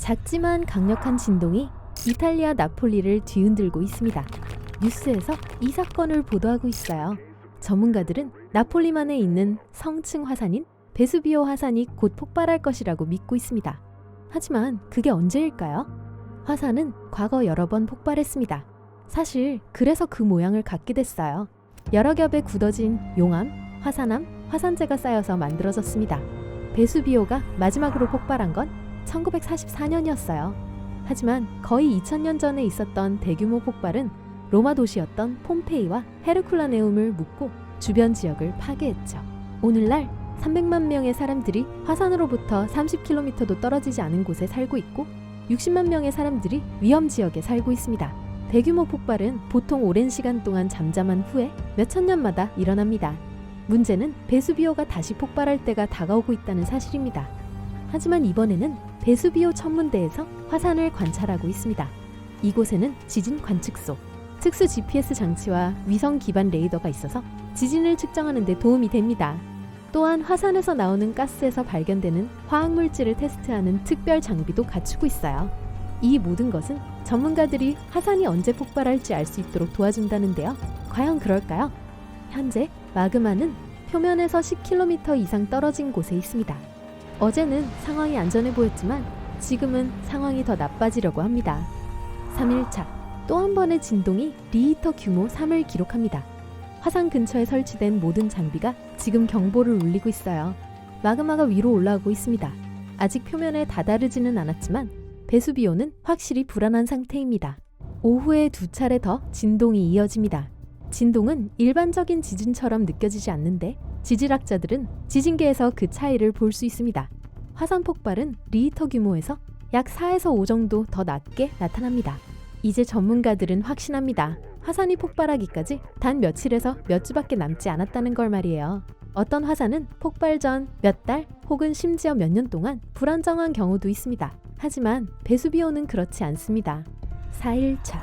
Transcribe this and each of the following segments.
작지만 강력한 진동이 이탈리아 나폴리를 뒤흔들고 있습니다. 뉴스에서 이 사건을 보도하고 있어요. 전문가들은 나폴리만에 있는 성층 화산인 베수비오 화산이 곧 폭발할 것이라고 믿고 있습니다. 하지만 그게 언제일까요? 화산은 과거 여러 번 폭발했습니다. 사실 그래서 그 모양을 갖게 됐어요. 여러 겹에 굳어진 용암, 화산암, 화산재가 쌓여서 만들어졌습니다. 베수비오가 마지막으로 폭발한 건 1944년이었어요. 하지만 거의 2000년 전에 있었던 대규모 폭발은 로마 도시였던 폼페이와 헤르쿨라네움을 묶고 주변 지역을 파괴했죠. 오늘날 300만 명의 사람들이 화산으로부터 30km도 떨어지지 않은 곳에 살고 있고 60만 명의 사람들이 위험 지역에 살고 있습니다. 대규모 폭발은 보통 오랜 시간 동안 잠잠한 후에 몇천 년마다 일어납니다. 문제는 베수비오가 다시 폭발할 때가 다가오고 있다는 사실입니다. 하지만 이번에는 베수비오 천문대에서 화산을 관찰하고 있습니다. 이곳에는 지진 관측소, 특수 GPS 장치와 위성 기반 레이더가 있어서 지진을 측정하는 데 도움이 됩니다. 또한 화산에서 나오는 가스에서 발견되는 화학물질을 테스트하는 특별 장비도 갖추고 있어요. 이 모든 것은 전문가들이 화산이 언제 폭발할지 알 수 있도록 도와준다는데요. 과연 그럴까요? 현재 마그마는 표면에서 10km 이상 떨어진 곳에 있습니다. 어제는 상황이 안전해 보였지만 지금은 상황이 더 나빠지려고 합니다. 3일차, 또 한 번의 진동이 리히터 규모 3을 기록합니다. 화산 근처에 설치된 모든 장비가 지금 경보를 울리고 있어요. 마그마가 위로 올라오고 있습니다. 아직 표면에 다다르지는 않았지만 베수비오는 확실히 불안한 상태입니다. 오후에 2차례 더 진동이 이어집니다. 진동은 일반적인 지진처럼 느껴지지 않는데 지질학자들은 지진계에서 그 차이를 볼 수 있습니다. 화산 폭발은 리히터 규모에서 약 4에서 5 정도 더 낮게 나타납니다. 이제 전문가들은 확신합니다. 화산이 폭발하기까지 단 며칠에서 몇 주밖에 남지 않았다는 걸 말이에요. 어떤 화산은 폭발 전 몇 달 혹은 심지어 몇 년 동안 불안정한 경우도 있습니다. 하지만 베수비오는 그렇지 않습니다. 4일차,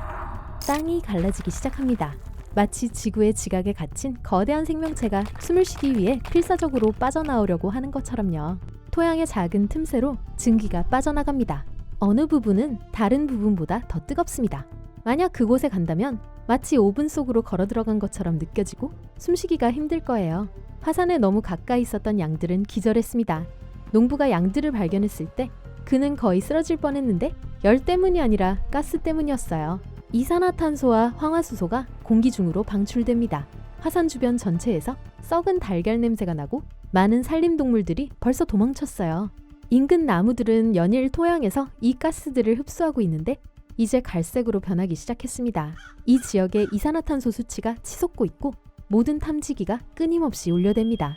땅이 갈라지기 시작합니다. 마치 지구의 지각에 갇힌 거대한 생명체가 숨을 쉬기 위해 필사적으로 빠져나오려고 하는 것처럼요. 토양의 작은 틈새로 증기가 빠져나갑니다. 어느 부분은 다른 부분보다 더 뜨겁습니다. 만약 그곳에 간다면 마치 오븐 속으로 걸어 들어간 것처럼 느껴지고 숨쉬기가 힘들 거예요. 화산에 너무 가까이 있었던 양들은 기절했습니다. 농부가 양들을 발견했을 때 그는 거의 쓰러질 뻔했는데 열 때문이 아니라 가스 때문이었어요. 이산화탄소와 황화수소가 공기 중으로 방출됩니다. 화산 주변 전체에서 썩은 달걀 냄새가 나고 많은 산림동물들이 벌써 도망쳤어요. 인근 나무들은 연일 토양에서 이 가스들을 흡수하고 있는데 이제 갈색으로 변하기 시작했습니다. 이 지역의 이산화탄소 수치가 치솟고 있고 모든 탐지기가 끊임없이 울려댑니다.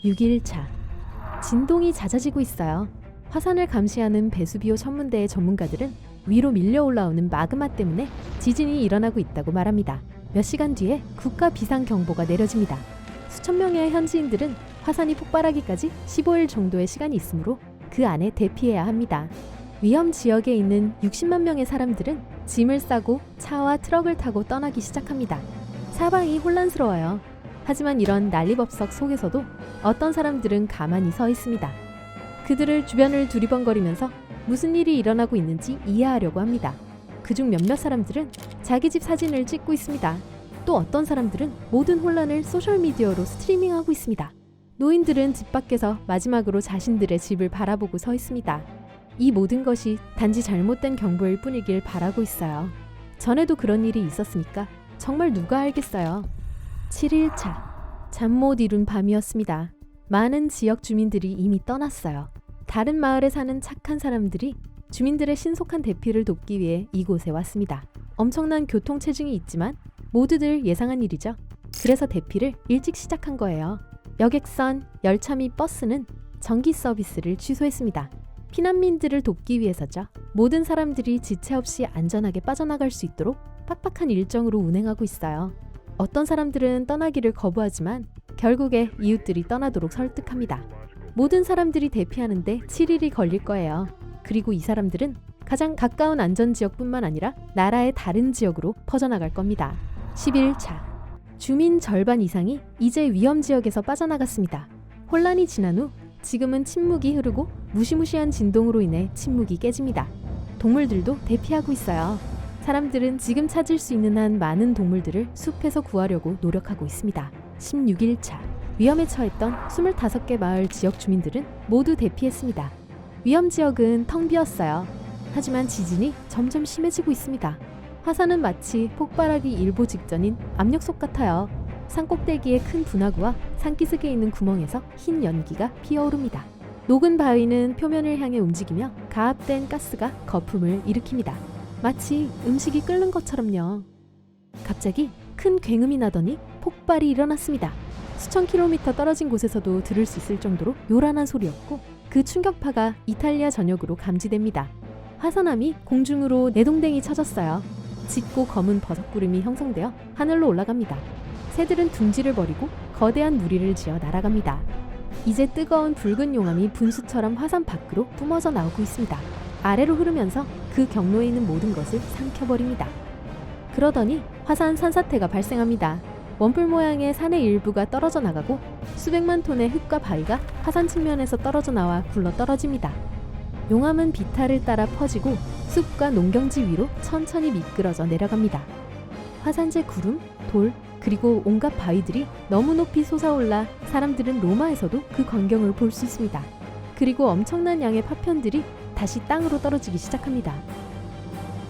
6일차, 진동이 잦아지고 있어요. 화산을 감시하는 베수비오 천문대의 전문가들은 위로 밀려 올라오는 마그마 때문에 지진이 일어나고 있다고 말합니다. 몇 시간 뒤에 국가 비상경보가 내려집니다. 수천 명의 현지인들은 화산이 폭발하기까지 15일 정도의 시간이 있으므로 그 안에 대피해야 합니다. 위험 지역에 있는 60만 명의 사람들은 짐을 싸고 차와 트럭을 타고 떠나기 시작합니다. 사방이 혼란스러워요. 하지만 이런 난리법석 속에서도 어떤 사람들은 가만히 서 있습니다. 그들을 주변을 두리번거리면서 무슨 일이 일어나고 있는지 이해하려고 합니다. 그중 몇몇 사람들은 자기 집 사진을 찍고 있습니다. 또 어떤 사람들은 모든 혼란을 소셜미디어로 스트리밍하고 있습니다. 노인들은 집 밖에서 마지막으로 자신들의 집을 바라보고 서 있습니다. 이 모든 것이 단지 잘못된 경보일 뿐이길 바라고 있어요. 전에도 그런 일이 있었으니까 정말 누가 알겠어요. 7일차, 잠 못 이룬 밤이었습니다. 많은 지역 주민들이 이미 떠났어요. 다른 마을에 사는 착한 사람들이 주민들의 신속한 대피를 돕기 위해 이곳에 왔습니다. 엄청난 교통체증이 있지만 모두들 예상한 일이죠. 그래서 대피를 일찍 시작한 거예요. 여객선, 열차 및 버스는 정기 서비스를 취소했습니다. 피난민들을 돕기 위해서죠. 모든 사람들이 지체 없이 안전하게 빠져나갈 수 있도록 빡빡한 일정으로 운행하고 있어요. 어떤 사람들은 떠나기를 거부하지만 결국에 이웃들이 떠나도록 설득합니다. 모든 사람들이 대피하는데 7일이 걸릴 거예요. 그리고 이 사람들은 가장 가까운 안전지역뿐만 아니라 나라의 다른 지역으로 퍼져나갈 겁니다. 11차, 주민 절반 이상이 이제 위험지역에서 빠져나갔습니다. 혼란이 지난 후 지금은 침묵이 흐르고 무시무시한 진동으로 인해 침묵이 깨집니다. 동물들도 대피하고 있어요. 사람들은 지금 찾을 수 있는 한 많은 동물들을 숲에서 구하려고 노력하고 있습니다. 16일차. 위험에 처했던 25개 마을 지역 주민들은 모두 대피했습니다. 위험 지역은 텅 비었어요. 하지만 지진이 점점 심해지고 있습니다. 화산은 마치 폭발하기 일보 직전인 압력솥 같아요. 산꼭대기의 큰 분화구와 산기슭에 있는 구멍에서 흰 연기가 피어오릅니다. 녹은 바위는 표면을 향해 움직이며 가압된 가스가 거품을 일으킵니다. 마치 음식이 끓는 것처럼요. 갑자기 큰 굉음이 나더니 폭발이 일어났습니다. 수천 킬로미터 떨어진 곳에서도 들을 수 있을 정도로 요란한 소리였고 그 충격파가 이탈리아 전역으로 감지됩니다. 화산암이 공중으로 내동댕이 쳐졌어요. 짙고 검은 버섯구름이 형성되어 하늘로 올라갑니다. 새들은 둥지를 벌이고 거대한 무리를 지어 날아갑니다. 이제 뜨거운 붉은 용암이 분수처럼 화산 밖으로 뿜어져 나오고 있습니다. 아래로 흐르면서 그 경로에 있는 모든 것을 삼켜버립니다. 그러더니 화산 산사태가 발생합니다. 원뿔 모양의 산의 일부가 떨어져 나가고 수백만 톤의 흙과 바위가 화산 측면에서 떨어져 나와 굴러 떨어집니다. 용암은 비탈을 따라 퍼지고 숲과 농경지 위로 천천히 미끄러져 내려갑니다. 화산재 구름, 돌, 그리고 온갖 바위들이 너무 높이 솟아올라 사람들은 로마에서도 그 광경을 볼 수 있습니다. 그리고 엄청난 양의 파편들이 다시 땅으로 떨어지기 시작합니다.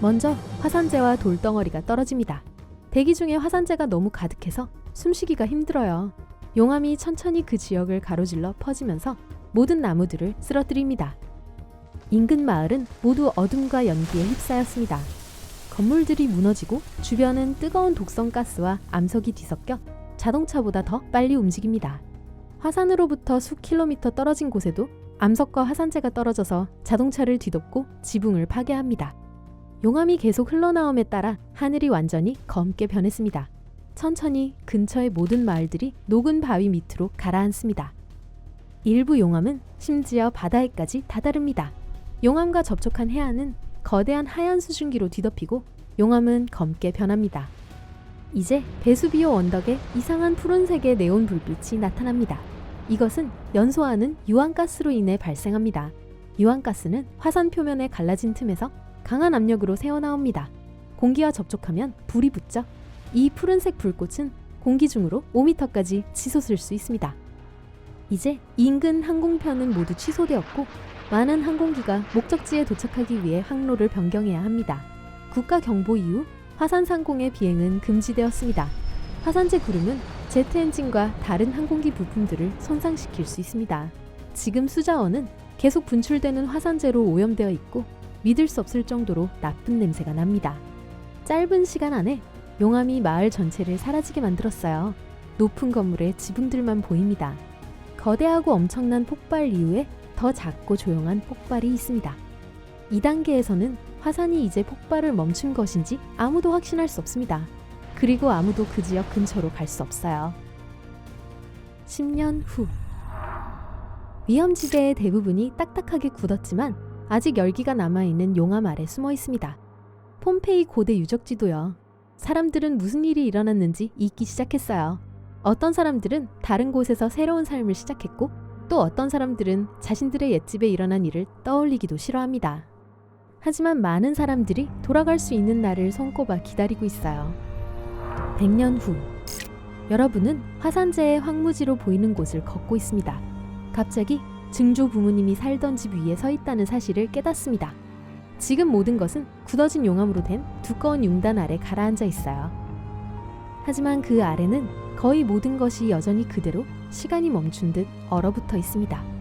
먼저 화산재와 돌덩어리가 떨어집니다. 대기 중에 화산재가 너무 가득해서 숨쉬기가 힘들어요. 용암이 천천히 그 지역을 가로질러 퍼지면서 모든 나무들을 쓰러뜨립니다. 인근 마을은 모두 어둠과 연기에 휩싸였습니다. 건물들이 무너지고 주변은 뜨거운 독성 가스와 암석이 뒤섞여 자동차보다 더 빨리 움직입니다. 화산으로부터 수 킬로미터 떨어진 곳에도 암석과 화산재가 떨어져서 자동차를 뒤덮고 지붕을 파괴합니다. 용암이 계속 흘러나옴에 따라 하늘이 완전히 검게 변했습니다. 천천히 근처의 모든 마을들이 녹은 바위 밑으로 가라앉습니다. 일부 용암은 심지어 바다에까지 다다릅니다. 용암과 접촉한 해안은 거대한 하얀 수증기로 뒤덮이고 용암은 검게 변합니다. 이제 베수비오 언덕에 이상한 푸른색의 네온 불빛이 나타납니다. 이것은 연소하는 유황가스로 인해 발생합니다. 유황가스는 화산 표면에 갈라진 틈에서 강한 압력으로 새어나옵니다. 공기와 접촉하면 불이 붙죠. 이 푸른색 불꽃은 공기 중으로 5m까지 치솟을 수 있습니다. 이제 인근 항공편은 모두 취소되었고 많은 항공기가 목적지에 도착하기 위해 항로를 변경해야 합니다. 국가 경보 이후 화산 상공의 비행은 금지되었습니다. 화산재 구름은 제트 엔진과 다른 항공기 부품들을 손상시킬 수 있습니다. 지금 수자원은 계속 분출되는 화산재로 오염되어 있고 믿을 수 없을 정도로 나쁜 냄새가 납니다. 짧은 시간 안에 용암이 마을 전체를 사라지게 만들었어요. 높은 건물의 지붕들만 보입니다. 거대하고 엄청난 폭발 이후에 더 작고 조용한 폭발이 있습니다. 2단계에서는 화산이 이제 폭발을 멈춘 것인지 아무도 확신할 수 없습니다. 그리고 아무도 그 지역 근처로 갈 수 없어요. 10년 후. 위험지대의 대부분이 딱딱하게 굳었지만 아직 열기가 남아있는 용암 아래 숨어 있습니다. 폼페이 고대 유적지도요. 사람들은 무슨 일이 일어났는지 잊기 시작했어요. 어떤 사람들은 다른 곳에서 새로운 삶을 시작했고 또 어떤 사람들은 자신들의 옛집에 일어난 일을 떠올리기도 싫어합니다. 하지만 많은 사람들이 돌아갈 수 있는 날을 손꼽아 기다리고 있어요. 100년 후. 여러분은 화산재의 황무지로 보이는 곳을 걷고 있습니다. 갑자기 증조 부모님이 살던 집 위에 서 있다는 사실을 깨닫습니다. 지금 모든 것은 굳어진 용암으로 된 두꺼운 융단 아래 가라앉아 있어요. 하지만 그 아래는 거의 모든 것이 여전히 그대로 시간이 멈춘 듯 얼어붙어 있습니다.